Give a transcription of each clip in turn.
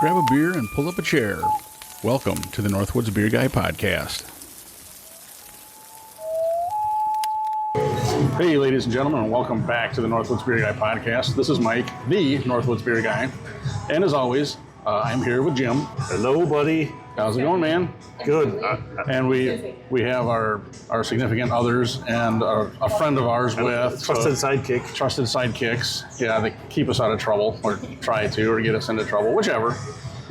Grab a beer and pull up a chair. Welcome to the Northwoods Beer Guy podcast. Hey, ladies and gentlemen, and welcome back to the Northwoods Beer Guy podcast. This is Mike, the Northwoods Beer Guy. And as always, I'm here with Jim. Hello, buddy. How's it going, man? Good. And we have our significant others and a friend of ours with Trusted sidekick. Trusted sidekicks. Yeah, they keep us out of trouble, or try to, or get us into trouble, whichever.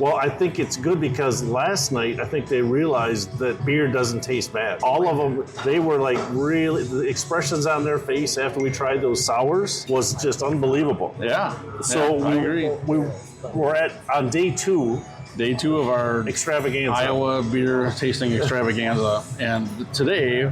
Well, I think it's good because last night, I think they realized that beer doesn't taste bad. All of them, they were like really, the expressions on their face after we tried those sours was just unbelievable. Yeah. So I agree. We're on day two. Day two of our extravaganza. Iowa beer tasting extravaganza. And today,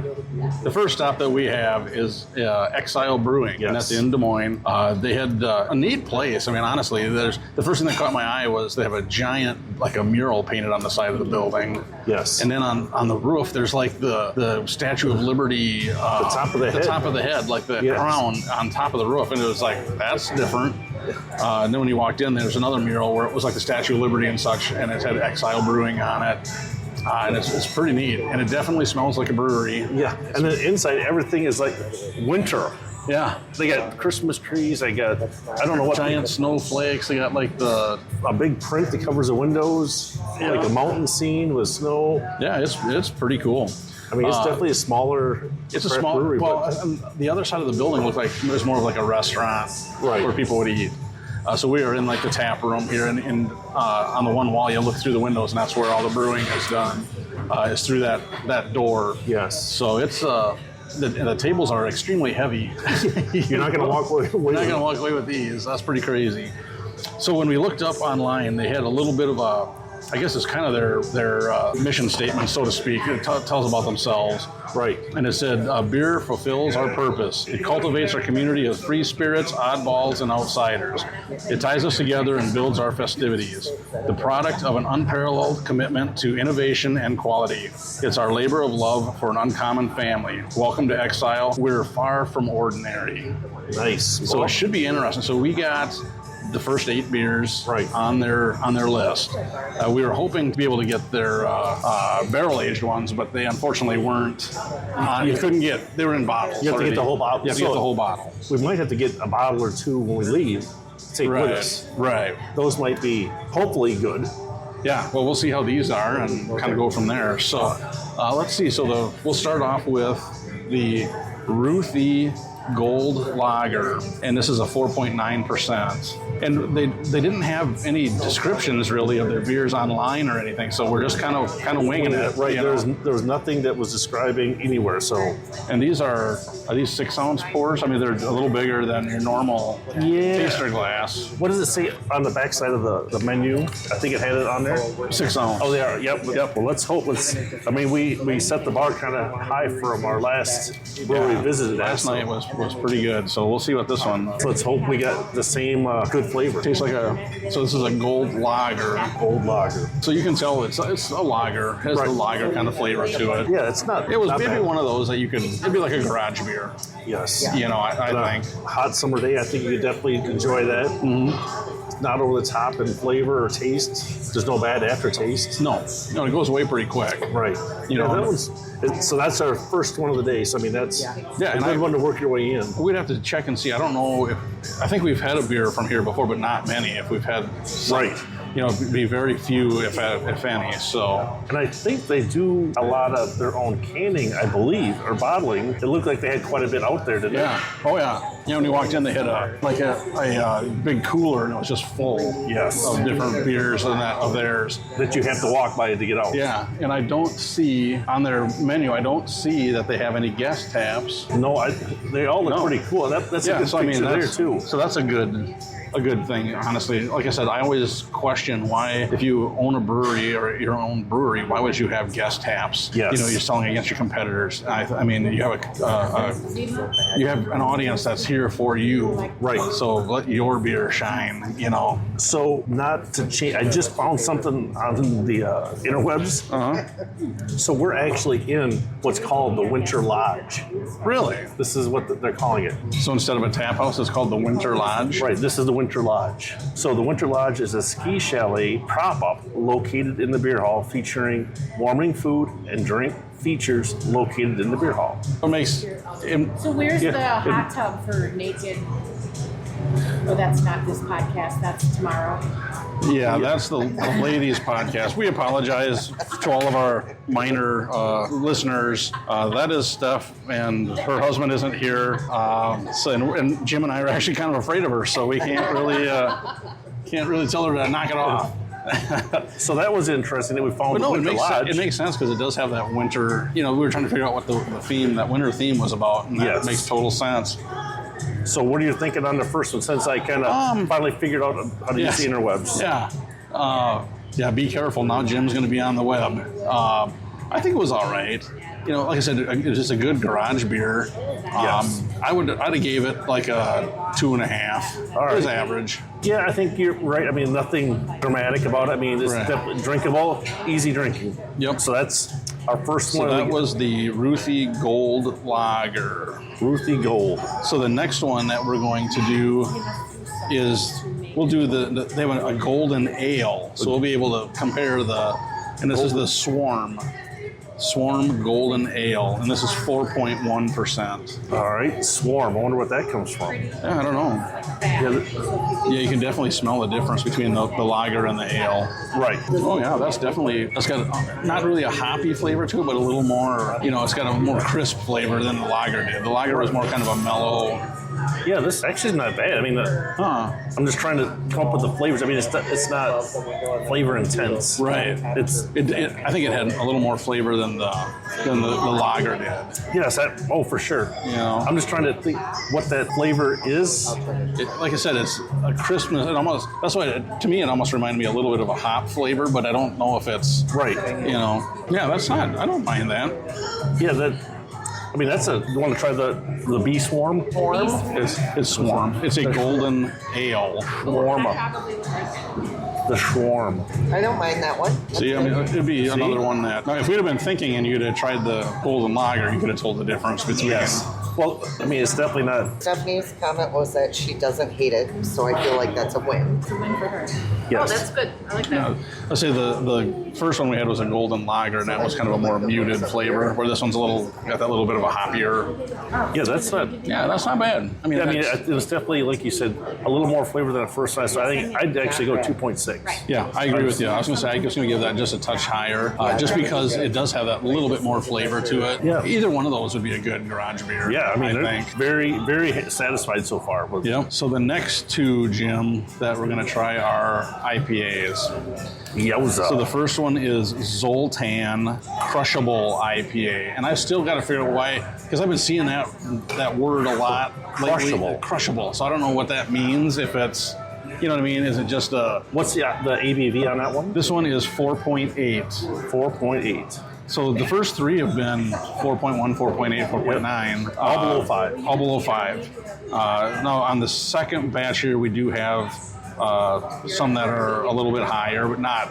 the first stop that we have is Exile Brewing, and that's in Des Moines. They had a neat place. I mean, honestly, the first thing that caught my eye was they have a giant, like a mural painted on the side of the building. Yes. And then on the roof, there's like the Statue of Liberty. The top of the head. The top of the head, like the crown on top of the roof. And it was like, that's different. And then when you walked in, there's another mural where it was like the Statue of Liberty and such, and it had Exile Brewing on it. And it's pretty neat. And it definitely smells like a brewery. Yeah. And then inside, everything is like winter. Yeah. They got Christmas trees. They got, I don't know what. Giant snowflakes. They got like a big print that covers the windows. Yeah. Like a mountain scene with snow. Yeah, it's pretty cool. I mean, it's definitely a smaller. It's a small brewery. Well, the other side of the building looked like it was more of like a restaurant where people would eat. So we are in like the tap room here, and on the one wall you look through the windows, and that's where all the brewing is done. Is through that door. Yes. So it's the tables are extremely heavy. You're not going to walk away. You're not going to walk away with these. That's pretty crazy. So when we looked up online, they had a little bit of I guess it's kind of their mission statement, so to speak. It tells about themselves. Right. And it said, beer fulfills our purpose. It cultivates our community of free spirits, oddballs, and outsiders. It ties us together and builds our festivities. The product of an unparalleled commitment to innovation and quality. It's our labor of love for an uncommon family. Welcome to Exile. We're far from ordinary. Nice. So it should be interesting. So we got the first 8 beers on their list. We were hoping to be able to get their barrel-aged ones, but they unfortunately weren't. You couldn't get. They were in bottles. You have to get the whole bottle. You have to get the whole bottle. We might have to get a bottle or two when we leave. Take with us. Right. Those might be hopefully good. Yeah. Well, we'll see how these are and kind of go from there. So let's see. So we'll start off with the Ruthie Gold Lager, and this is a 4.9%. And they didn't have any descriptions really of their beers online or anything, so we're just kind of winging it. Right. There was nothing that was describing anywhere. So, and these are these 6-ounce pours? I mean, they're a little bigger than your normal taster glass. What does it say on the back side of the menu? I think it had it on there. 6 ounce. Oh, they are. Yep. Well, let's hope. I mean, we set the bar kind of high from our last where we visited. Last night was pretty good. So we'll see what this one. So let's hope we got the same good flavor. Tastes like so this is a gold lager. Gold lager. So you can tell it's a lager. It has the lager kind of flavor to it. Yeah, it's not. It was not maybe bad. one of those that it'd be like a garage beer. Yes. You know, I think. Hot summer day, I think you could definitely enjoy that. Mm-hmm. Not over the top in flavor or taste. There's no bad aftertaste. No, it goes away pretty quick. Right. So that's our first one of the day. So I mean, that's a good one to work your way in. We'd have to check and see. I don't know I think we've had a beer from here before, but not many. If we've had some, it'd be very few, if any. So, and I think they do a lot of their own canning, I believe, or bottling. It looked like they had quite a bit out there, didn't they? Yeah. Oh yeah. When you walked in, they had a big cooler, and it was just full of different beers of theirs that you have to walk by to get out. Yeah, and I don't see on their menu. I don't see that they have any guest taps. No, they all look pretty cool. That's a good picture there too. So that's a good thing, honestly. Like I said, I always question why, if you own a brewery or your own brewery, why would you have guest taps? Yes. You're selling against your competitors. I mean, you have an audience that's here beer for you. Right. So let your beer shine, you know. So not to change, I just found something on the interwebs. So we're actually in what's called the Winter Lodge. Really? This is what they're calling it. So instead of a tap house, it's called the Winter Lodge? Right, this is the Winter Lodge. So the Winter Lodge is a ski chalet prop-up located in the beer hall featuring warming food and drink features located in the beer hall. What makes... So where's the hot tub for naked? Oh, that's not this podcast. That's tomorrow. Yeah, that's the ladies' podcast. We apologize to all of our minor listeners. That is Steph, and her husband isn't here. And Jim and I are actually kind of afraid of her, so we can't really tell her to knock it off. So that was interesting that we found the Winter Lodge. It makes sense because it does have that winter. You know, we were trying to figure out what the theme, that winter theme, was about, and that makes total sense. So what are you thinking on the first one, since I kind of finally figured out how to use the interwebs? Yeah, be careful. Now Jim's going to be on the web. I think it was all right. You know, like I said, it was just a good garage beer. Yes. I'd have gave it like a 2.5. All right. It was average. Yeah, I think you're right. I mean, nothing dramatic about it. I mean, it's definitely drinkable, easy drinking. Yep. So that's our first one. So that was the Ruthie Gold Lager. Ruthie Gold. So the next one that we're going to do is we'll do they have a golden ale. So we'll be able to compare and this is the Swarm Golden Ale, and this is 4.1%. All right, Swarm. I wonder what that comes from. Yeah, I don't know. Yeah, you can definitely smell the difference between the lager and the ale. Right. Oh yeah, that's got not really a hoppy flavor to it, but a little more, you know, it's got a more crisp flavor than the lager did. The lager was more kind of a mellow. Yeah, this actually is not bad. I mean, I'm just trying to come up with the flavors. I mean, it's not flavor intense. Right. I think it had a little more flavor than the lager did. Yes, for sure. You know, I'm just trying to think what that flavor is. Like I said, it's a crispness. That's why to me it almost reminded me a little bit of a hop flavor, but I don't know if it's right. You know, yeah, that's not. I don't mind that. Yeah, I mean, you want to try the Bee Swarm? It's Swarm. It's a golden ale. The Swarm. I don't mind that one. See, I mean, it'd be another one that... Now, if we'd have been thinking and you'd have tried the golden lager, you could have told the difference between... Yes. Well, I mean, it's definitely not... Stephanie's comment was that she doesn't hate it, so I feel like that's a win. It's a win for her. Yes. Oh, that's good. I like that. Let's say the first one we had was a golden lager, and that was kind of a more muted flavor, where this one's got that little bit of a hoppier... Yeah, that's not... Yeah, that's not bad. I mean, it was definitely, like you said, a little more flavor than the first one, so I think I'd actually go 2.6. Yeah, I agree with you. I was going to say, I'm just going to give that just a touch higher, just because it does have that little bit more flavor to it. Yeah. Either one of those would be a good garage beer. Yeah, I mean, I think. Very, very satisfied so far. Yeah. So the next two, Jim, that we're going to try are IPAs. Yowza. So the first one is Zoltan Crushable IPA, and I've still got to figure out why, because I've been seeing that word a lot lately. Crushable. So I don't know what that means. If it's, you know what I mean? Is it just a... What's the ABV on that one? This one is 4.8. 4.8. So the first three have been 4.1, 4.8, 4.9. All below 5. All below 5. Now, on the second batch here, we do have some that are a little bit higher, but not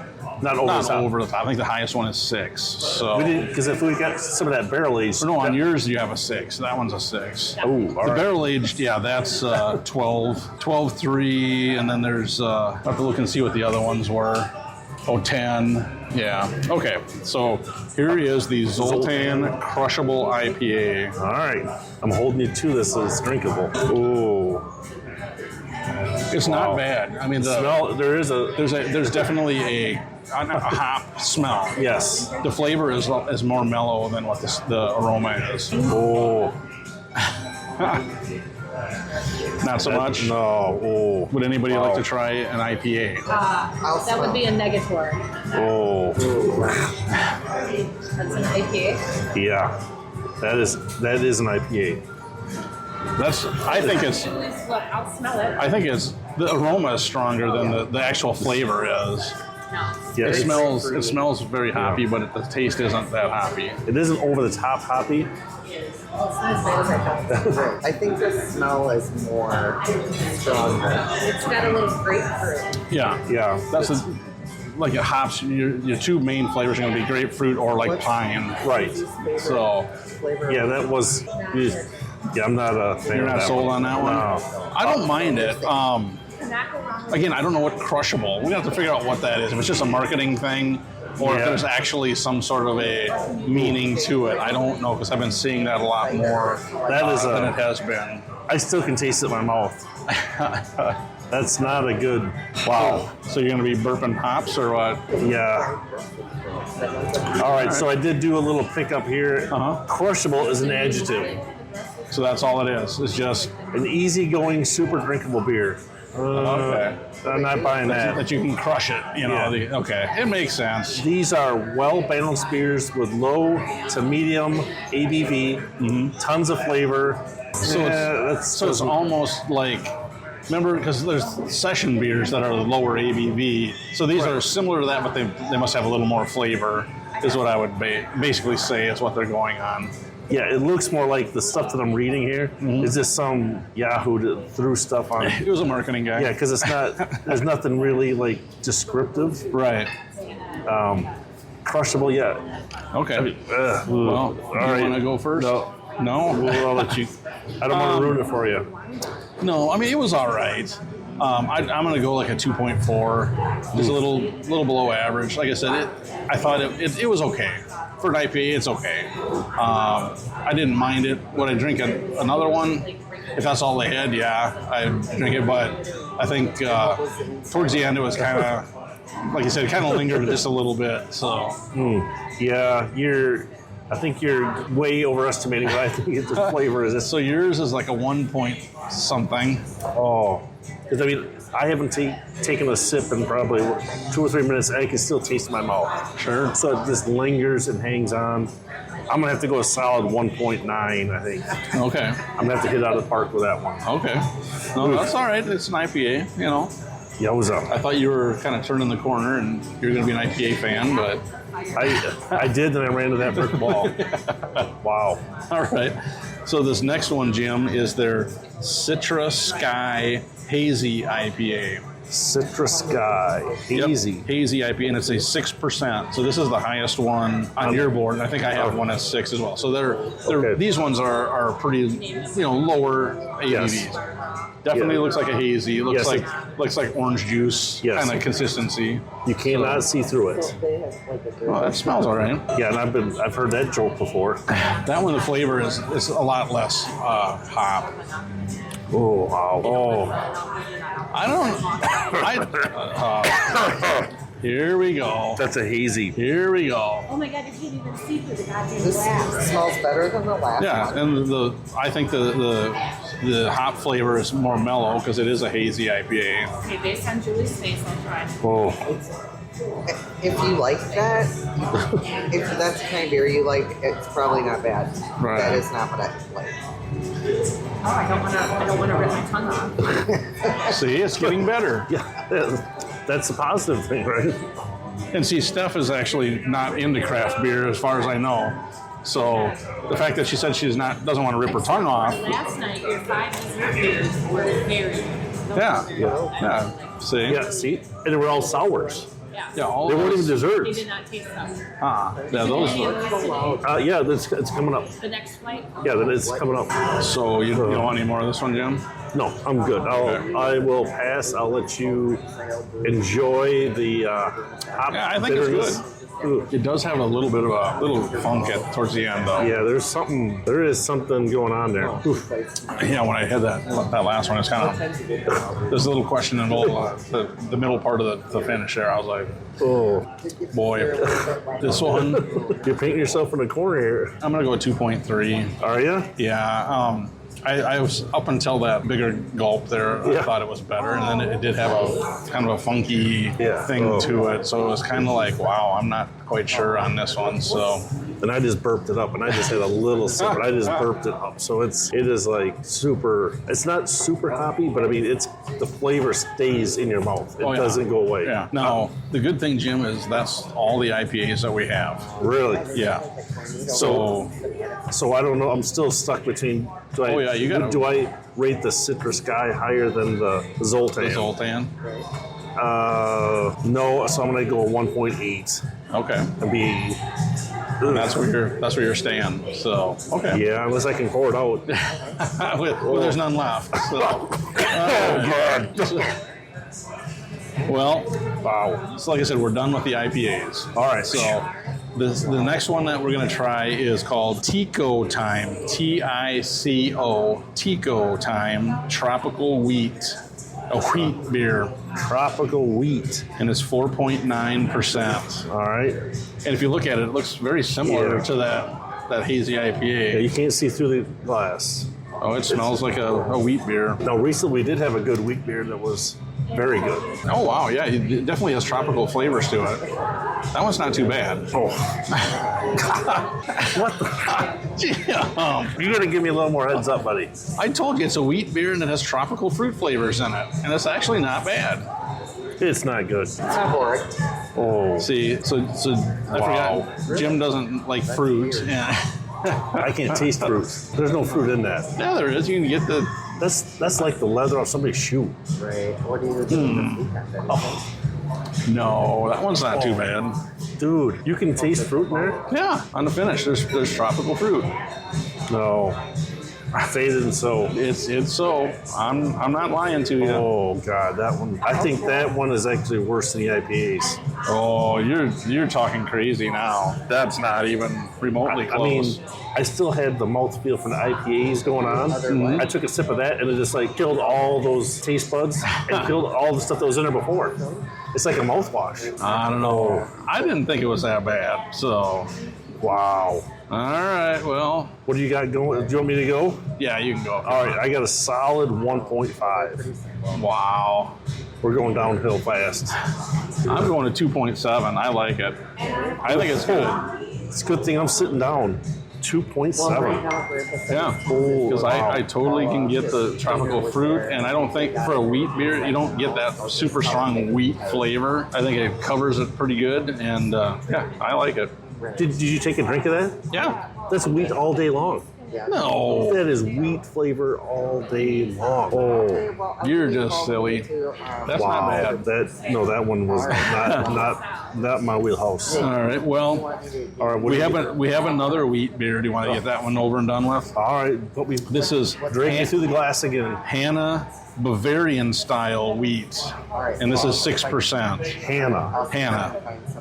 over the top. I think the highest one is 6. So because if we got some of that barrel aged... No, on yours you have a 6. That one's a 6. Oh, the barrel aged, yeah, that's 12.3, and then there's... I have to look and see what the other ones were. 10. Yeah. Okay. So here is the Zoltan Crushable IPA. All right. I'm holding you to this so it's drinkable. Ooh. It's not bad. I mean, there's definitely a hop smell. Yes. The flavor is more mellow than what the aroma is. Oh. Not so much? No. Oh. Would anybody like to try an IPA? That would be a negator. Oh. That's an IPA? Yeah. That is an IPA. I think it's... I'll smell it. I think the aroma is stronger than the actual flavor is. smells. Yeah, It smells very hoppy, but the taste isn't that hoppy. It isn't over the top hoppy. I think the smell is more stronger. It's got a little grapefruit. Yeah. That's like it hops. Your two main flavors are going to be grapefruit or like pine. Right. So Yeah, that was. Yeah, I'm not a fan. you're of not that sold one. on that one. No. I don't mind it. Again, I don't know what crushable. We have to figure out what that is. If it's just a marketing thing, or if Yeah. there's actually some sort of a meaning to it. I don't know because I've been seeing that a lot more than it has been. I still can taste it in my mouth. That's not a good. Wow. So you're going to be burping hops or what? Yeah. All right, so I did do a little pickup here. Crushable is an adjective. So that's all it is. It's just An easygoing, super drinkable beer. okay. I'm not buying that. That you can crush it. You know. Yeah. Okay. It makes sense. These are well-balanced beers with low to medium ABV, tons of flavor. So it's almost like, remember, because there's session beers that are lower ABV. So these are similar to that, but they must have a little more flavor, is what I would basically say is what they're going on. Yeah, it looks more like the stuff that I'm reading here is just some Yahoo that threw stuff on. It was a marketing guy. Yeah, because it's not. There's nothing really like descriptive. Right. Crushable, yeah. Okay. Well, do you want to go first? No. No? Well, I'll let you. I don't want to ruin it for you. No, I mean, it was all right. I'm going to go like a 2.4, just a little below average. Like I said, I thought it was okay. For an IPA, it's okay. I didn't mind it. Would I drink another one? If that's all they had, yeah, I'd drink it. But I think towards the end, it was kind of, like you said, it kind of lingered just a little bit. So, Yeah, I think you're way overestimating what I think the flavor is. so yours is like a 1 point something. Oh, because I mean, I haven't taken a sip in probably 2 or 3 minutes. I can still taste it in my mouth. Sure. So it just lingers and hangs on. I'm gonna have to go a solid 1.9. I think Okay. I'm gonna have to hit out of the park with that one. Okay. No, that's all right. It's an IPA, you know. Yeah, what's up? I thought you were kind of turning the corner and you're going to be an IPA fan, but I did, and I ran to that brick wall. Wow. all right. So this next one, Jim, is their Citra Sky Hazy IPA. Citra Sky Hazy. Yep, Hazy IPA, and it's a 6%. So this is the highest one on your board, and I think I have one at 6 as well. So Okay. these ones are pretty, lower ABVs. Yes. Definitely Yeah. looks like a hazy. It looks Yes, looks like orange juice Yes. kind of consistency. You cannot see through it. Oh, that smells all right. Yeah, and I've heard that joke before. That one, the flavor is a lot less hop. Oh wow. Oh. Here we go. That's a hazy. Here we go. Oh my God, you can't even see through the goddamn This glass. smells better than the last Yeah, one. and I think the hop flavor is more mellow because it is a hazy IPA. Okay, based on Julie's face, I'll try. Oh. If you like that, if that's the kind of beer you like, it's probably not bad. Right. That is not what I like. Oh, I don't want to rip my tongue off. See, it's getting better. Yeah. That's a positive thing, right? And see, Steph is actually not into craft beer as far as I know. So the fact that she said doesn't want to rip her tongue off. Last night, your 5 dessert beers were very. Yeah. See? Yeah, see? And they were all sours. Yeah, all They weren't even They desserts. did not taste them. Yeah, those. Any of those today? Yeah, it's coming up. The next flight? Yeah, then it's coming up. So you don't want any more of this one, Jim? No, I'm good. I will pass. I'll let you enjoy the hop Yeah, I think it's bitterness. good. It does have a little bit of a little funk towards the end, though. Yeah, there is something going on there. Oof. Yeah, when I had that last one, it's kind of there's a little questionable the middle part of the finish there. I was like, Oh, boy, this one you're painting yourself in a corner here. I'm gonna go with 2.3. Are you? Yeah, I was up until that bigger gulp there. I thought it was better, and then it did have a kind of a funky thing to it. So it was kind of like, wow, I'm not quite sure on this one. So, and I just burped it up, and I just had a little sip, but I just burped it up. So it is like super. It's not super hoppy, but I mean, the flavor stays in your mouth. It doesn't go away. Yeah. Now the good thing, Jim, is that's all the IPAs that we have. Really? Yeah. So I don't know. I'm still stuck between. Do I rate the Citra Sky higher than the Zoltan? The Zoltan. No. So I'm gonna go 1.8. Okay. And be. That's where you're staying. So okay. Yeah, unless I can pour it out. well, there's none left. So. Well, wow. So like I said, we're done with the IPAs. All right. So the next one that we're going to try is called Tico Time. Tico. Tico Time. Tropical Wheat. A wheat beer. Tropical wheat. And it's 4.9%. All right. And if you look at it, it looks very similar to that hazy IPA. Yeah, you can't see through the glass. Oh, it smells like a wheat beer. Now, recently we did have a good wheat beer that was very good. Oh, wow. Yeah, it definitely has tropical flavors to it. That one's not too bad. Oh. What the? You got to give me a little more heads up, buddy. I told you it's a wheat beer and it has tropical fruit flavors in it. And it's actually not bad. It's not good. It's not boring. Oh. See, so I forgot Jim doesn't like fruit. Yeah. I can't taste fruit. There's no fruit in that. Yeah, there is. You can get the... That's like the leather off somebody's shoe. Right. What do you do? No, that one's not too bad. Dude, you can taste fruit in there? Yeah, on the finish, there's tropical fruit. No. I faded and so. It's so. I'm not lying to you. Oh God, that one. I think that one is actually worse than the IPAs. Oh, you're talking crazy now. That's not even remotely close. I mean, I still had the mouthfeel from the IPAs going on. Mm-hmm. I took a sip of that and it just like killed all those taste buds and killed all the stuff that was in there before. It's like a mouthwash. I don't know. I didn't think it was that bad. So, wow. All right, well. What do you got going? Do you want me to go? Yeah, you can go. All right, I got a solid 1.5. Wow. We're going downhill fast. I'm going to 2.7. I like it. I think it's good. It's a good thing I'm sitting down. 2.7. Yeah, because I totally can get the tropical fruit, and I don't think for a wheat beer, you don't get that super strong wheat flavor. I think it covers it pretty good, and yeah, I like it. Did you take a drink of that? Yeah. That's wheat all day long. No. That is wheat flavor all day long. Oh, you're just silly. That's not bad. That one was not my wheelhouse. All right. Well, all right. We have another wheat beer. Do you want to get that one over and done with? All right. But this is drinking through the glass again. Hannah Bavarian style wheat, and this is 6%. Hannah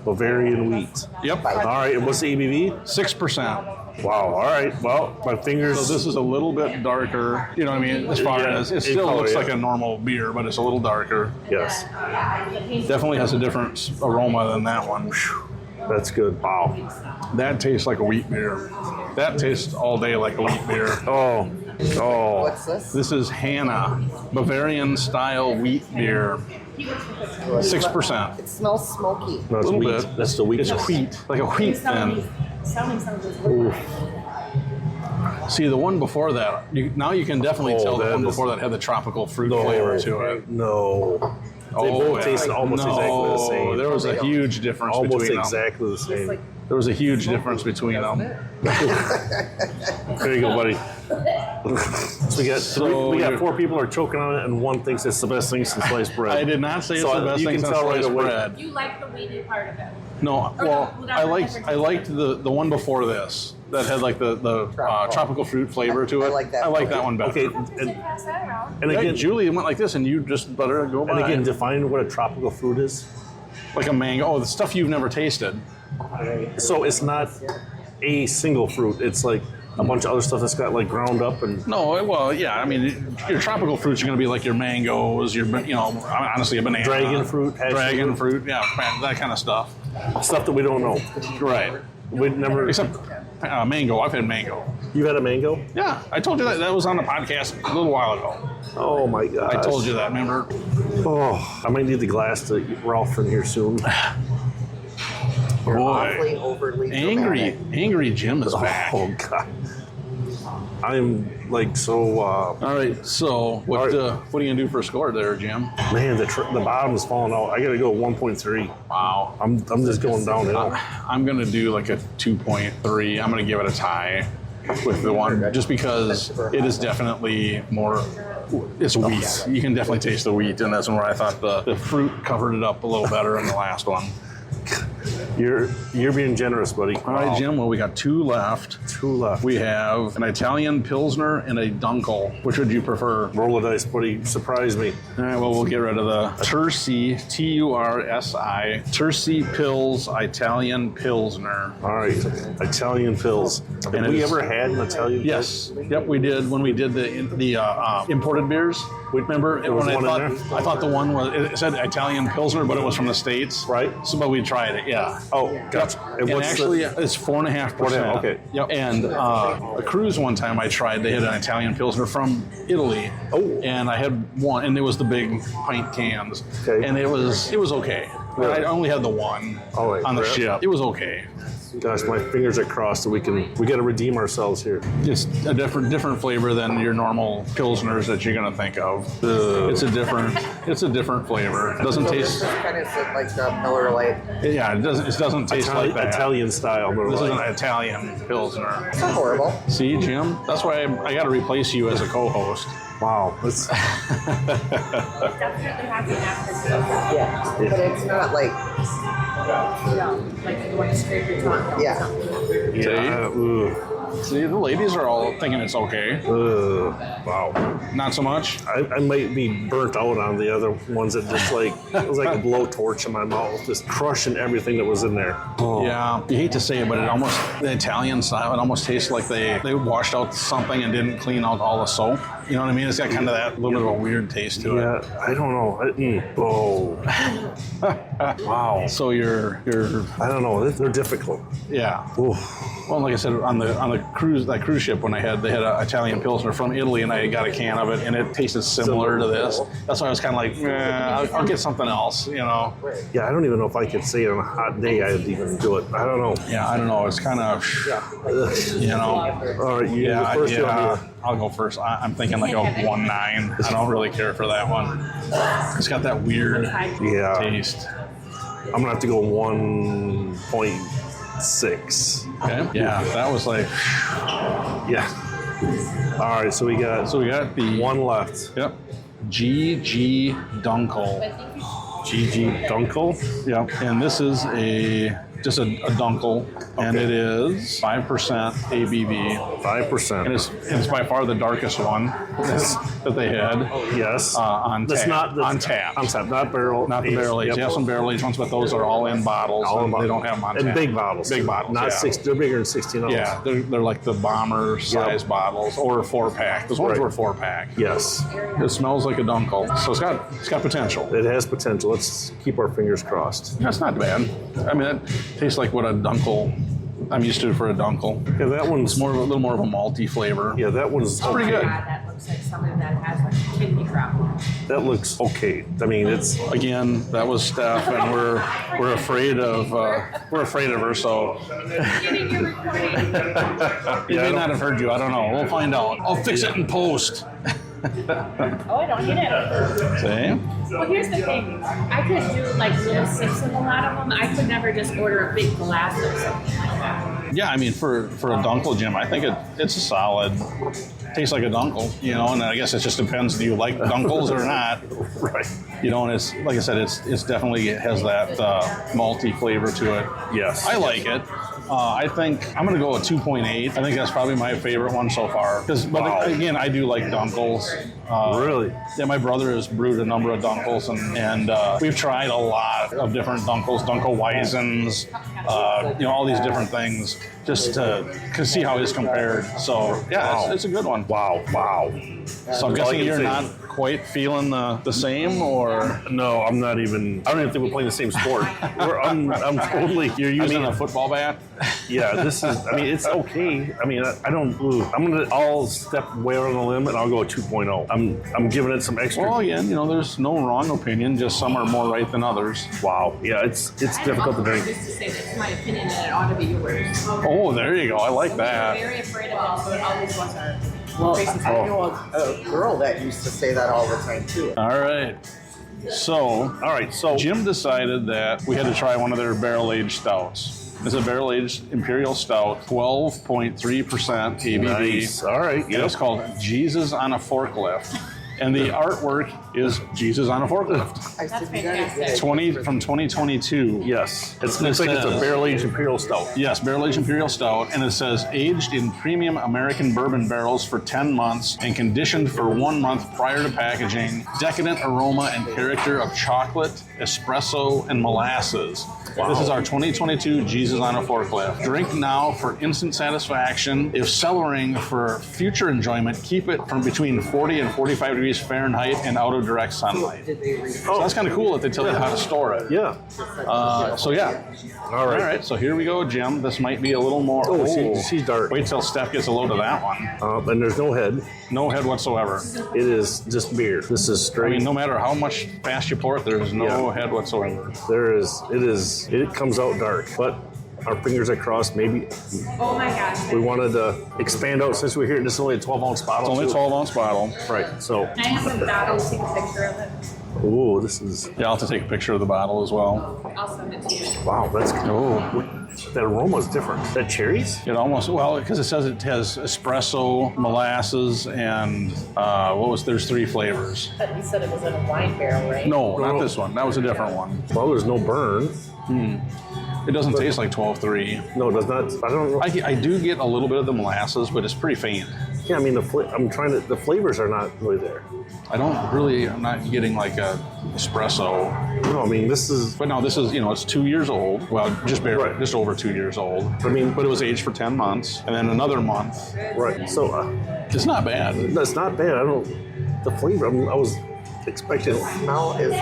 Bavarian wheat. Yep. All right. And what's the ABV? 6%. Wow. All right. Well, my fingers. So this is a little bit darker. You know what I mean? As far as it still looks like a normal beer, but it's a little darker. Yes. Definitely has a different aroma than that one. That's good. Wow. That tastes like a wheat beer. That tastes all day like a wheat beer. Oh. What's this? This is Hannah Bavarian style wheat beer. 6%. It smells smoky. No, it's a little wheat. bit. That's the wheatness. It's wheat, like a wheat thin. See, the one before that, now you can definitely tell the one before that had the tropical fruit flavor to it. No. They both tasted almost exactly the same. There was a huge difference between them. Almost exactly the same. There was a huge difference between them. There you go, buddy. So we got 4 people are choking on it, and one thinks it's the best thing since sliced bread. I did not say it's the best thing since sliced bread. You like the weedy part of it. No, well, I liked the one before this that had like the tropical fruit flavor to it. I like that one better. Okay, Pass that around. and again, Julie went like this, and you just better go by. and again, define what a tropical fruit is. Like a mango. Oh, the stuff you've never tasted. So it's not a single fruit. It's like a bunch of other stuff that's got like ground up and. No, well, yeah. I mean, your tropical fruits are going to be like your mangoes, honestly, a banana, Dragon fruit, dragon fruit, yeah, that kind of stuff. Stuff that we don't know. Right. We never. Except Mango. I've had mango. You had a mango? Yeah, I told you that. That was on the podcast a little while ago. Oh my god! I told you that. Remember? Oh, I might need the glass to Ralph from here soon. You're Boy. awfully overly dramatic. Angry Jim is back. Oh god! I'm like so. All right, so what are you gonna do for a score there, Jim? Man, the bottom is falling out. I gotta go 1.3. Wow. I'm just going downhill. I'm gonna do like a 2.3. I'm gonna give it a tie with the one, just because it is definitely more. It's wheat. You can definitely taste the wheat, and that's where I thought the fruit covered it up a little better in the last one. You're being generous, buddy. All right, Jim. Well, we got 2 left. 2 left. We have an Italian Pilsner and a Dunkel. Which would you prefer? Roll the dice, buddy. Surprise me. All right, well, we'll get rid of the Tursi, Tursi, Tursi Pilz Italian Pilsner. All right, Italian Pills. Have And we it's- ever had an Italian? Yes. Yep, we did when we did the imported beers. Remember There was when one in I thought the one was, it said Italian Pilsner, but it was from the States. Right. So, but we tried it, yeah. Oh, gotcha. And what's actually, it's 4.5%. 4.5, okay. Yep. And a cruise one time I tried, they had an Italian Pilsner from Italy. Oh. And I had one, and it was the big pint cans. Okay. And it was okay. Really? I only had the one Oh, wait, on the really? ship. It was okay. Gosh, my fingers are crossed. So we got to redeem ourselves here. It's a different flavor than your normal pilsners that you're gonna think of. It's a different flavor. It doesn't So taste. this is kind of like the Miller Lite. Yeah, it doesn't taste like that. Italian style. This is an Italian pilsner. It's not horrible. See, Jim, that's why I got to replace you as a co-host. Wow. That's, Definitely have the aftertaste. Yeah. But it's not like, Like you want to scrape your tongue. yeah. yeah. See, the ladies are all thinking it's okay. Wow. Not so much. I might be burnt out on the other ones that just like, it was like a blowtorch in my mouth, just crushing everything that was in there. Oh. Yeah, you hate to say it, but it almost, the Italian style, it almost tastes like they washed out something and didn't clean out all the soap. You know what I mean? It's got kind of that little bit of a weird taste to it. Yeah, I don't know. Oh. Wow. So you're I don't know. They're difficult. yeah. Oof. Well, like I said, on the cruise ship when they had an Italian Pilsner from Italy, and I got a can of it, and it tasted similar to this. That's why I was kind of like, I'll get something else, you know. Yeah, I don't even know if I could say it on a hot day I'd even do it. I don't know. Yeah, I don't know. It's kind of, you know. All right, you Yeah, go first. I'll go first. I'm thinking like a 1.9. I don't really care for that one. It's got that weird Yeah. taste. I'm gonna have to go 1.6. Okay. Yeah, that was like. Yeah. All right, so we got So we got the one left. Yep. GG Dunkel. GG Dunkel. Yep. And this is just a Dunkel, and it is 5% ABV, 5%. and it's by far the darkest one that they had. Yes. On That's tap. not On tap. On tap, not barrel. Not the barrel aged. Yep. They have some barrel aged ones, but those are all in bottles. All in and bottles. They don't have them on And tap. big bottles. Big bottles. Not yeah. 6. They're bigger than 16 ounce. Yeah, they're like the bomber size bottles or 4-pack. Those ones Right. were 4-pack. Yes. It smells like a Dunkel, so it's got potential. It has potential. Let's keep our fingers crossed. That's not bad. I mean, it tastes like what a Dunkel I'm used to for a Dunkel. Yeah, that one's It's a little more of a malty flavor. Yeah, that one's pretty okay. good. That looks like something that has like a kidney problem. That looks okay. I mean, it's Again, that was Steph, and we're afraid of her. So Getting your recording. he may not have heard you. I don't know. We'll find out. I'll fix it in post. Oh, I don't need it. See? Well, here's the thing. I could do like little sips of a lot of them. I could never just order a big glass of something like that. Yeah, I mean, for a Dunkel, Jim, I think it's a solid. Tastes like a Dunkel, you know, and I guess it just depends. Do you like Dunkels or not? right. You know, and it's like I said, it's definitely has that malty flavor to it. Yes. I like it. I think I'm going to go with 2.8. I think that's probably my favorite one so far. But again, I do like Dunkels. Really? Yeah, my brother has brewed a number of Dunkels, and we've tried a lot of different Dunkels, Dunkel Weisens, all these different things just to see how it's compared. So yeah, it's a good one. Wow. So I'm guessing you're not quite feeling the same, or No, I'm not even. I don't even think we're playing the same sport. I'm totally. you're using a football bat? Yeah, this is. I mean, it's okay. I mean, I don't. I'll step way out on the limb and I'll go 2.0. I'm giving it some extra. Well, again, there's no wrong opinion. Just some are more right than others. Wow. Yeah, it's difficult to drink. Just to say that's my opinion, and it ought to be yours. Oh, there you go. I like I'm that. very afraid of it, so it always was our. Well, I know a girl that used to say that all the time too. All right. So Jim decided that we had to try one of their barrel-aged stouts. It's a barrel-aged Imperial Stout, 12.3% ABV. Nice. All right. And it's called Jesus on a Forklift. And the artwork is Jesus on a forklift. That's fantastic. From 2022. Yes. It looks like it's a barrel-aged Imperial Stout. Yes, barrel-aged Imperial Stout, and it says aged in premium American bourbon barrels for 10 months and conditioned for 1 month prior to packaging. Decadent aroma and character of chocolate, espresso, and molasses. Wow. This is our 2022 Jesus on a Forklift. Drink now for instant satisfaction. If cellaring for future enjoyment, keep it from between 40 and 45 degrees Fahrenheit and out of direct sunlight. So that's kind of cool that they tell you how to store it. Yeah. So yeah. All right. So here we go, Jim. This might be a little more. She's dark. Wait till Steph gets a load of that one. And there's no head. No head whatsoever. It is just beer. This is straight. I mean, no matter how much fast you pour it, there's no head whatsoever. It comes out dark, but our fingers are crossed. Maybe Oh my gosh. we wanted to expand out since we're here. This is only a 12-ounce bottle. It's only a 12-ounce bottle. Right. So, Can I have a bottle to take a picture of it? ooh, this is Yeah, I'll have to take a picture of the bottle as well. I'll send it to you. wow. That's Oh. that aroma is different. Is that cherries? It almost, because it says it has espresso, molasses, and there's 3 flavors. But you said it was in a wine barrel, right? No, not this one. That was a different one. Well, there's no burn. It doesn't taste like 12.3. No, it does not. I don't know. I do get a little bit of the molasses, but it's pretty faint. Yeah, I mean the flavors are not really there. I'm not getting like a espresso. No, I mean this is. But no, this is, it's 2 years old. Well, just barely, Right. just over 2 years old. I mean, But it was aged for 10 months, and then another month. right. So It's not bad. that's not bad. I don't. The flavor. I was expecting. Smell is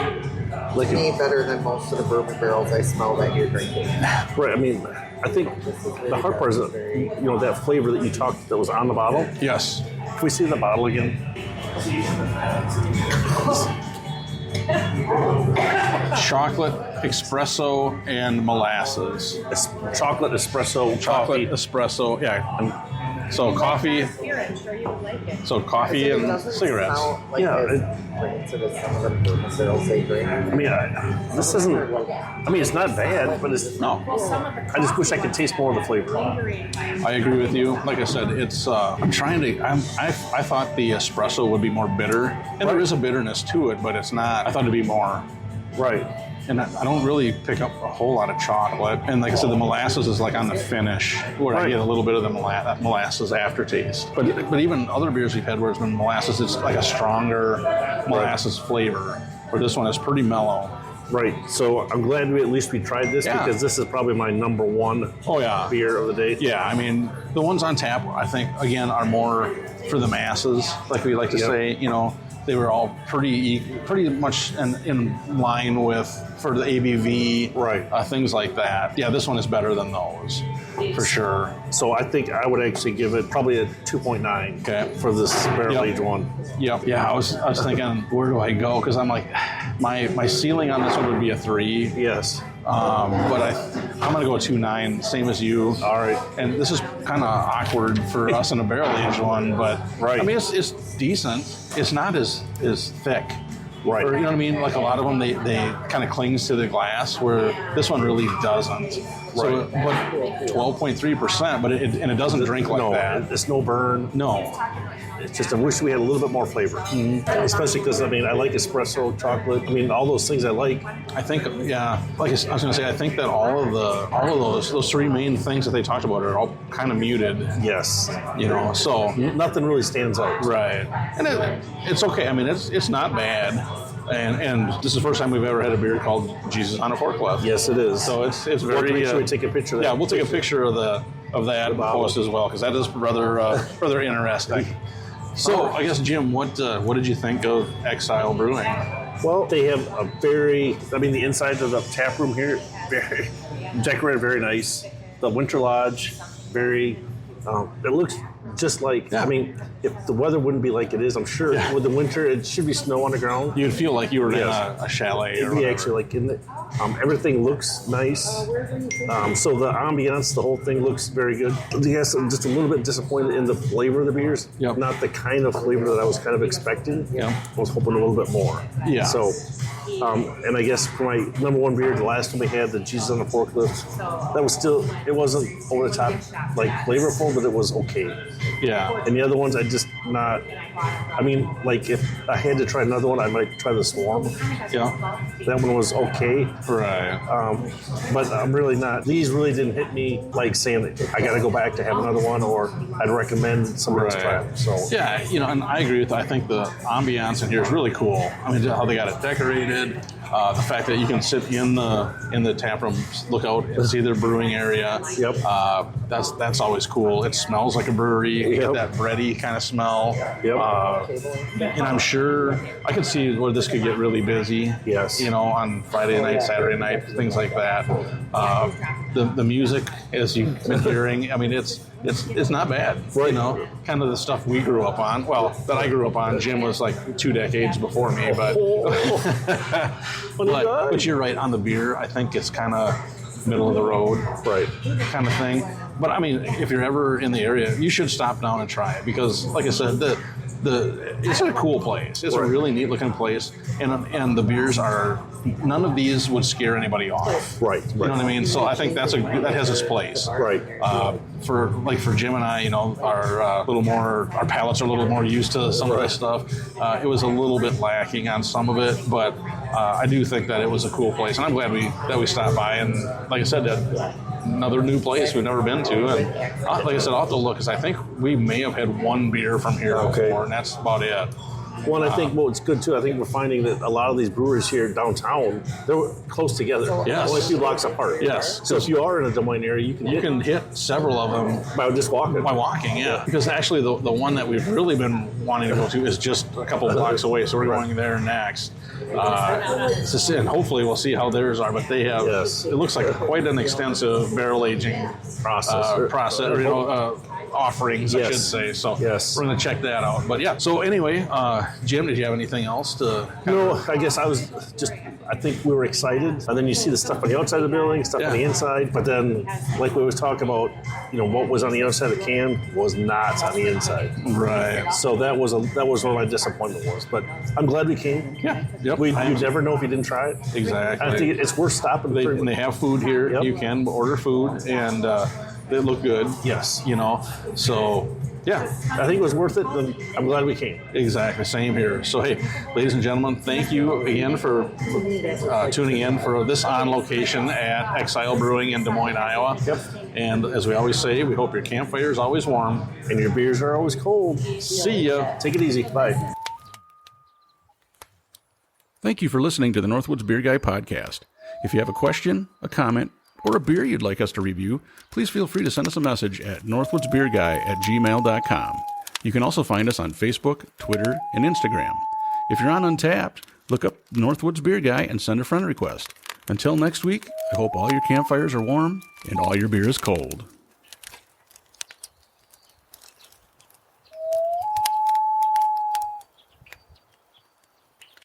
Like way better than most of the bourbon barrels I smell that you're drinking. Right. I mean, I think the hard part is that, that flavor that you talked that was on the bottle. Yes. Can we see the bottle again? Chocolate, espresso, and molasses. Chocolate espresso Chocolate, coffee. espresso, yeah. So coffee, Here, I'm sure you would like it. so coffee It and doesn't cigarettes. smell like Yeah, as rancid as some of the bourbon barrels they drink. I mean, this isn't. I mean, it's not bad, but it's. No, I just wish I could taste more of the flavor. I agree with you. Like I said, it's. I thought the espresso would be more bitter, and there is a bitterness to it, but it's not. I thought it'd be more. Right. And I don't really pick up a whole lot of chocolate. And like I said, the molasses is like on the finish, where I get a little bit of the molasses aftertaste. But even other beers we've had where it's been molasses, it's like a stronger molasses flavor. Where this one is pretty mellow. Right. So I'm glad we tried this because this is probably my number one beer of the day. Yeah, I mean, the ones on tap, I think, again, are more for the masses, like we like to say, they were all pretty much in line with for the ABV, right? Things like that. Yeah, this one is better than those, for sure. So I think I would actually give it probably a 2.9 for this barrel-aged one. Yep. Yeah, I was thinking, where do I go? Because I'm like, my ceiling on this one would be a 3. Yes. But I'm going to go 2.9, same as you. All right. And this is kind of awkward for us in a barrel-aged one, but right. I mean, it's decent. It's not as thick. Right. Or, you know what I mean? Like a lot of them, they kind of clings to the glass, where this one really doesn't. So, but 12.3%, but it doesn't drink like that. It's no burn. No. It's just I wish we had a little bit more flavor, especially because I mean I like espresso, chocolate. I mean all those things I like. I think like I was going to say, I think that all of those 3 main things that they talked about are all kind of muted. Yes. So nothing really stands out. Right, and it's okay. I mean it's not bad. And this is the first time we've ever had a beer called Jesus on a Forklift. Yes, it is. So it's We'll have very. to make sure we take a picture of that. Yeah, we'll take a picture of that and post as well, because that is rather interesting. So I guess, Jim, what did you think of Exile Brewing? Well, they have the inside of the tap room here, very decorated, very nice. The Winter Lodge, very, it looks just like, if the weather wouldn't be like it is, I'm sure with the winter, it should be snow on the ground. You'd feel like you were in a chalet. It'd be actually like in the, everything looks nice. So the ambiance, the whole thing looks very good. Yes, I'm just a little bit disappointed in the flavor of the beers. Yep. Not the kind of flavor that I was kind of expecting. Yep. I was hoping a little bit more. Yeah. So, and I guess for my number one beer, the last one we had, the Jesus on the Forklift, that was still, it wasn't over the top, like flavorful, but it was okay. Yeah. And the other ones, I just not, like if I had to try another one, I might try the Swarm. Yeah. That one was okay. Right. But I'm really not, these really didn't hit me like saying I got to go back to have another one, or I'd recommend somebody else try it. So yeah, and I agree with that. I think the ambiance in here is really cool. I mean, how they got it decorated, the fact that you can sit in the tap room, look out and see their brewing area. Yep. That's always cool. It smells like a brewery. You get that bready kind of smell. Yep. And I'm sure I could see where this could get really busy. Yes. On Friday night, Saturday night, things like that. The music, as you've been hearing, I mean, it's not bad. Right. Kind of the stuff we grew up on. Well, that I grew up on. Jim was like 2 decades before me, but but you're right on the beer. I think it's kind of middle of the road, right, kind of thing. But I mean, if you're ever in the area, you should stop down and try it, because, like I said, it's a cool place. It's a really neat looking place, and the beers are, none of these would scare anybody off. Right. You know what I mean? So I think that has its place. Right. For Jim and I, our palates are a little more used to some of this stuff. It was a little bit lacking on some of it, but I do think that it was a cool place, and I'm glad that we stopped by. And like I said, another new place we've never been to, and like I said, I'll have to look, because I think we may have had one beer from here before, and that's about it. Well, and I think what's good too, I think we're finding that a lot of these breweries here downtown, they're close together. Yes. Only a few blocks apart. Yes. So if you are in a Des Moines area, you can hit several of them by just walking. By walking, yeah. Because actually the one that we've really been wanting to go to is just a couple of blocks away, so we're going there next. And hopefully we'll see how theirs are, but they have, it looks like quite an extensive barrel aging process, offerings, I should say. So we're going to check that out. But yeah, so anyway, Jim, did you have anything else to? No, I guess I think we were excited. And then you see the stuff on the outside of the building, stuff on the inside. But then, like we always talk about, what was on the outside of the can was not on the inside. Right. So that was where my disappointment was. But I'm glad we came. Yeah. Yep. You'd never know if you didn't try it. Exactly. I think it's worth stopping. And they have food here. Yep. You can order food, and they look good. Yes. So yeah, I think it was worth it, and I'm glad we came. Exactly, same here. So hey, ladies and gentlemen, thank you again for tuning in for this on location at Exile Brewing in Des Moines, Iowa. Yep. And as we always say, we hope your campfire is always warm and your beers are always cold. See ya. Take it easy. Bye. Thank you for listening to the Northwoods Beer Guy podcast. If you have a question, a comment, or a beer you'd like us to review, please feel free to send us a message at northwoodsbeerguy@gmail.com. You can also find us on Facebook, Twitter, and Instagram. If you're on Untappd, look up Northwoods Beer Guy and send a friend request. Until next week, I hope all your campfires are warm and all your beer is cold.